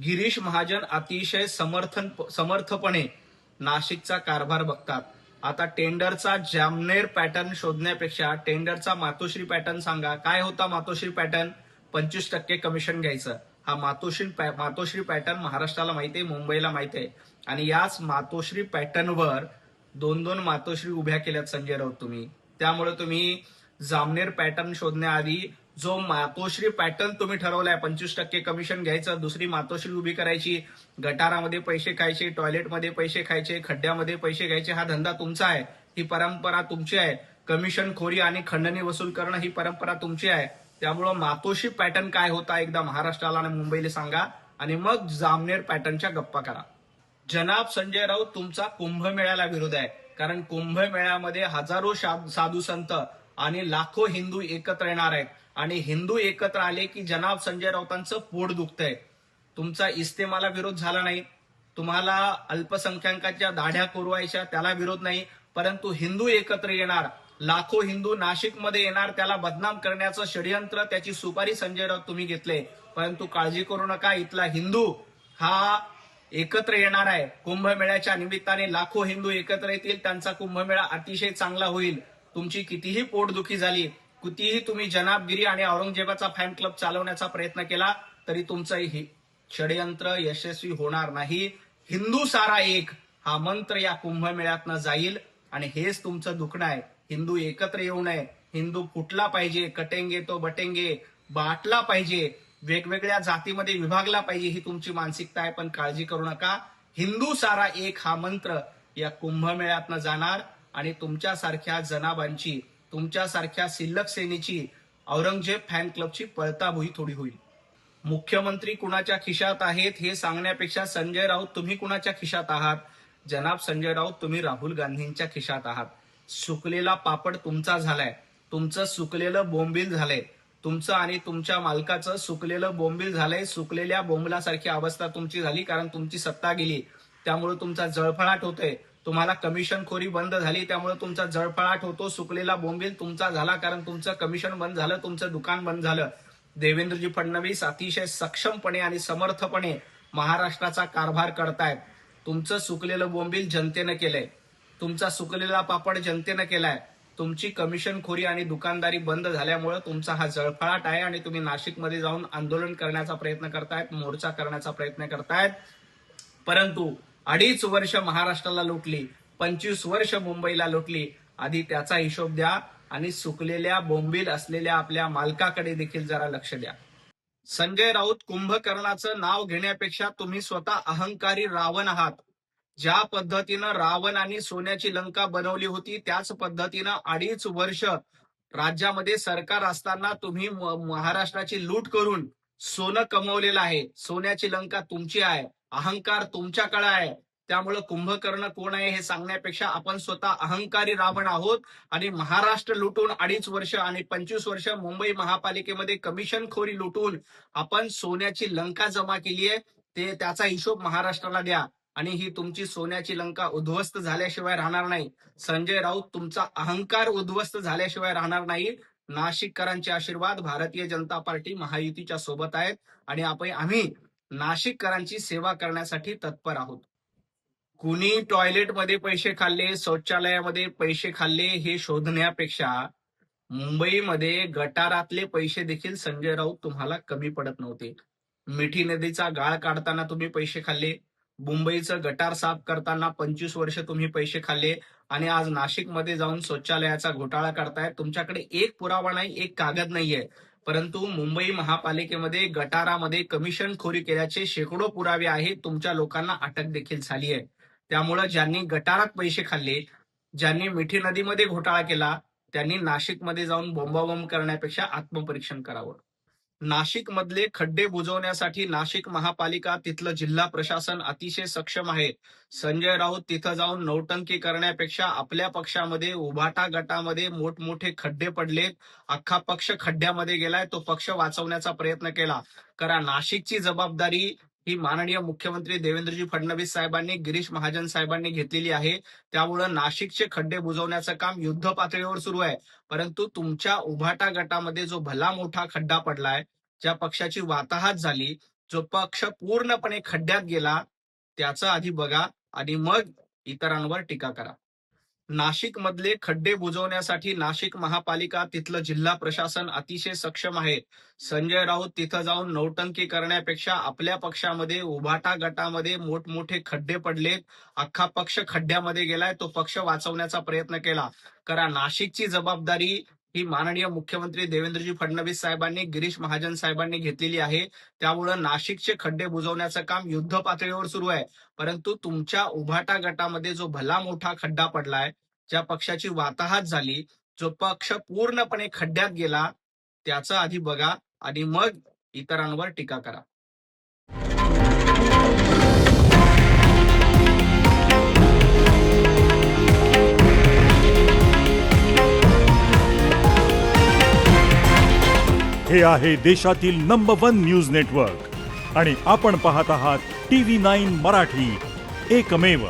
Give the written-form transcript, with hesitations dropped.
गिरीश महाजन अतिशय समर्थपणे नाशिकचा कारभार बघतात. आता टेंडरचा जामनेर पॅटर्न शोधण्यापेक्षा टेंडरचा मातोश्री पॅटर्न सांगा. काय होता मातोश्री पॅटर्न? 25% कमिशन घ्यायचं. हा मातोश्री पॅटर्न महाराष्ट्राला माहिती आहे, मुंबईला माहिती आहे. आणि याच मातोश्री पॅटर्नवर दोन दोन मातोश्री उभ्या केल्यात संजय राऊत तुम्ही. त्यामुळे तुम्ही जामनेर पॅटर्न शोधण्याआधी जो मातोश्री पॅटर्न तुम्ही ठरवलाय, 25% कमिशन घ्यायचं, दुसरी मातोश्री उभी करायची, गटारामध्ये पैसे खायचे, टॉयलेटमध्ये पैसे खायचे, खड्ड्यामध्ये पैसे घ्यायचे, हा धंदा तुमचा आहे, ही परंपरा तुमची आहे. कमिशन खोरी आणि खंडणी वसूल करणं ही परंपरा तुमची आहे. त्यामुळं मातोश्री पॅटर्न काय होता एकदा महाराष्ट्राला आणि मुंबईला सांगा, आणि मग जामनेर पॅटर्नच्या गप्पा करा. जनाब संजय राऊत, तुमचा कुंभमेळ्याला विरोध आहे. कारण कुंभमेळ्यामध्ये हजारो साधू संत आणि लाखो हिंदू एकत्र येणार आहेत. आणि हिंदू एकत्र आले की जनाब संजय राऊतांचं पोट दुखतंय. तुमचा इस्तेमाला विरोध झाला नाही, तुम्हाला अल्पसंख्याकांच्या दाढ्या कोरवायच्या त्याला विरोध नाही, परंतु हिंदू एकत्र येणार, लाखो हिंदू नाशिकमध्ये येणार, त्याला बदनाम करण्याचं षडयंत्र, त्याची सुपारी संजय राऊत तुम्ही घेतले. परंतु काळजी करू नका, इथला हिंदू हा एकत्र येणार आहे. कुंभमेळ्याच्या निमित्ताने लाखो हिंदू एकत्र येतील, त्यांचा कुंभमेळा अतिशय चांगला होईल. तुमची कितीही पोटदुखी झाली, कितीही तुम्ही जनाबगिरी आणि औरंगजेबाचा फॅन क्लब चालवण्याचा प्रयत्न केला, तरी तुमचं षडयंत्र यशस्वी होणार नाही. हिंदू सारा एक हा मंत्र या कुंभमेळ्यातनं जाईल, आणि हेच तुमचं दुखणं आहे. हिंदू एकत्र येऊ नये, हिंदू फुटला पाहिजे, कटेंगे तो बटेंगे, बाटला पाहिजे, वेगवेगळ्या जातीमध्ये विभागला पाहिजे, ही तुमची मानसिकता आहे. पण काळजी करू नका, हिंदू सारा एक हा मंत्र या कुंभमेळ्यातनं जाणार, आणि तुमच्यासारख्या जनाबांची, तुमच्यासारख्या सिल्लक सेनेची, औरंगजेब फॅन क्लबची पळताभुई थोडी होईल. मुख्यमंत्री कुणाच्या खिशात आहेत हे सांगण्यापेक्षा संजय राऊत तुम्ही कुणाच्या खिशात आहात? जनाब संजय राऊत, तुम्ही राहुल गांधींच्या खिशात आहात. सुकलेला पापड तुमचा झालाय, तुमचं सुकलेलं बोंबील झालंय, तुमचं आणि तुमच्या मालकाचं सुकलेलं बोंबील झालंय. सुकलेल्या बोंबलासारखी अवस्था तुमची झाली, कारण तुमची सत्ता गेली, त्यामुळे तुमचा जळफळाट होतोय. तुम्हाला कमिशनखोरी बंद झाली, त्यामुळे तुमचा जळफळाट होतो. सुकलेला बोंबील तुमचा झाला, कारण तुमचं कमिशन बंद झालं, तुमचं दुकान बंद झालं. देवेंद्रजी फडणवीस अतिशय सक्षमपणे आणि समर्थपणे महाराष्ट्राचा कारभार करतायत. तुमचं सुकलेलं बोंबील जनतेनं केलंय, तुमचा सुकलेला पापड जनतेनं केलाय. तुमची कमिशनखोरी आणि दुकानदारी बंद झाल्यामुळे तुमचा हा जळफळाट आहे, आणि तुम्ही नाशिकमध्ये जाऊन आंदोलन करण्याचा प्रयत्न करतायत, मोर्चा करण्याचा प्रयत्न करतायत. परंतु 2.5 वर्ष महाराष्ट्राला लुटली, 25 वर्ष मुंबईला लुटली. आधी त्याचा हिशोब द्या, आणि सुकलेल्या बोंबील असलेल्या आपल्या मालकाकडे देखील जरा लक्ष द्या. संजय राऊत, कुंभकर्णाचं नाव घेण्यापेक्षा तुम्ही स्वतः अहंकारी रावण आहात. ज्या पद्धतीनं रावणाने सोन्याची लंका बनवली होती, त्याच पद्धतीनं 2.5 वर्ष राज्यामध्ये सरकार असताना तुम्ही महाराष्ट्राची लूट करून सोनं कमवलेलं आहे. सोन्याची लंका तुमची आहे, अहंकार तुमच्याकडे आहे. त्यामुळे कुंभकर्ण कोण आहे हे सांगण्यापेक्षा आपण स्वतः अहंकारी रावण आहोत, आणि महाराष्ट्र लुटून 2.5 वर्ष आणि 25 वर्ष मुंबई महापालिकेमध्ये कमिशनखोरी लुटून आपण सोन्याची लंका जमा केली आहे. त्याचा हिशोब महाराष्ट्राला द्या, आणि ही तुमची सोन्याची लंका उद्ध्वस्त झाल्याशिवाय राहणार नाही. संजय राऊत, तुमचा अहंकार उद्ध्वस्त झाल्याशिवाय राहणार नाही. नाशिककरांचे आशीर्वाद भारतीय जनता पार्टी महायुतीच्या सोबत आहेत, आणि आम्ही नाशिककरांची सेवा करण्यासाठी तत्पर आहोत. कुणी टॉयलेटमध्ये पैसे खाल्ले, शौचालयामध्ये पैसे खाल्ले हे शोधण्यापेक्षा मुंबईमध्ये गटारातले पैसे देखील संजय राऊत तुम्हाला कमी पडत नव्हते. मिठी नदीचा गाळ काढताना तुम्ही पैसे खाल्ले, मुंबईचं गटार साफ करताना 25 वर्ष तुम्ही पैसे खाल्ले, आणि आज नाशिकमध्ये जाऊन शौचालयाचा घोटाळा करतायत. तुमच्याकडे एक पुरावा नाही, एक कागद नाहीये, परंतु मुंबई महापालिकेमध्ये गटारामध्ये कमिशनखोरी केल्याचे शेकडो पुरावे आहेत. तुमच्या लोकांना अटक देखील झाली आहे. त्यामुळे ज्यांनी गटारात पैसे खाल्ले, ज्यांनी मिठी नदीमध्ये घोटाळा केला, त्यांनी नाशिकमध्ये जाऊन बोंबाबोंब करण्यापेक्षा आत्मपरीक्षण करावं. नाशिकमधले खड्डे बुजवण्यासाठी नाशिक महापालिका, तिथलं जिल्हा प्रशासन अतिशय सक्षम आहे. संजय राऊत तिथं जाऊन नौटंकी करण्यापेक्षा आपल्या पक्षामध्ये उभाटा गटामध्ये मोठमोठे खड्डे पडलेत, अख्खा पक्ष खड्ड्यामध्ये गेलाय, तो पक्ष वाचवण्याचा प्रयत्न केला. कारण नाशिकची जबाबदारी ही माननीय मुख्यमंत्री देवेंद्रजी फडणवीस साहेबांनी, गिरीश महाजन साहेबांनी घेतलेली आहे. त्यामुळं नाशिकचे खड्डे बुजवण्याचं काम युद्ध पातळीवर सुरू आहे. परंतु तुमच्या उभाटा गटामध्ये जो भला मोठा खड्डा पडलाय, ज्या पक्षाची वाताहात झाली, जो पक्ष पूर्णपणे खड्ड्यात गेला त्याचं आधी बघा आणि मग इतरांवर टीका करा. नाशिक मधले खड्डे बुजवण्यासाठी नाशिक महापालिका तिथलं जिल्हा प्रशासन अतिशय सक्षम आहे. संजय राऊत तिथं जाऊन नौटंकी करण्यापेक्षा आपल्या पक्षामध्ये उभाटा गटामध्ये मोठमोठे खड्डे पडलेत, अख्खा पक्ष खड्ड्यामध्ये गेलाय, तो पक्ष वाचवण्याचा प्रयत्न केला. नाशिकची जबाबदारी ही माननीय मुख्यमंत्री देवेंद्रजी फडणवीस साहेबांनी, गिरीश महाजन साहेबांनी घेतलेली आहे. त्यामुळं नाशिकचे खड्डे बुजवण्याचं काम युद्ध पातळीवर सुरू आहे. परंतु तुमच्या उभाटा गटामध्ये जो भला मोठा खड्डा पडलाय, ज्या पक्षाची वाताहत झाली, जो पक्ष पूर्णपणे खड्ड्यात गेला त्याचं आधी बघा आणि मग इतरांवर टीका करा. हे आहे देशातील नंबर 1 न्यूज नेटवर्क आणि आपण पाहत आहात TV9 मराठी, एकमेव.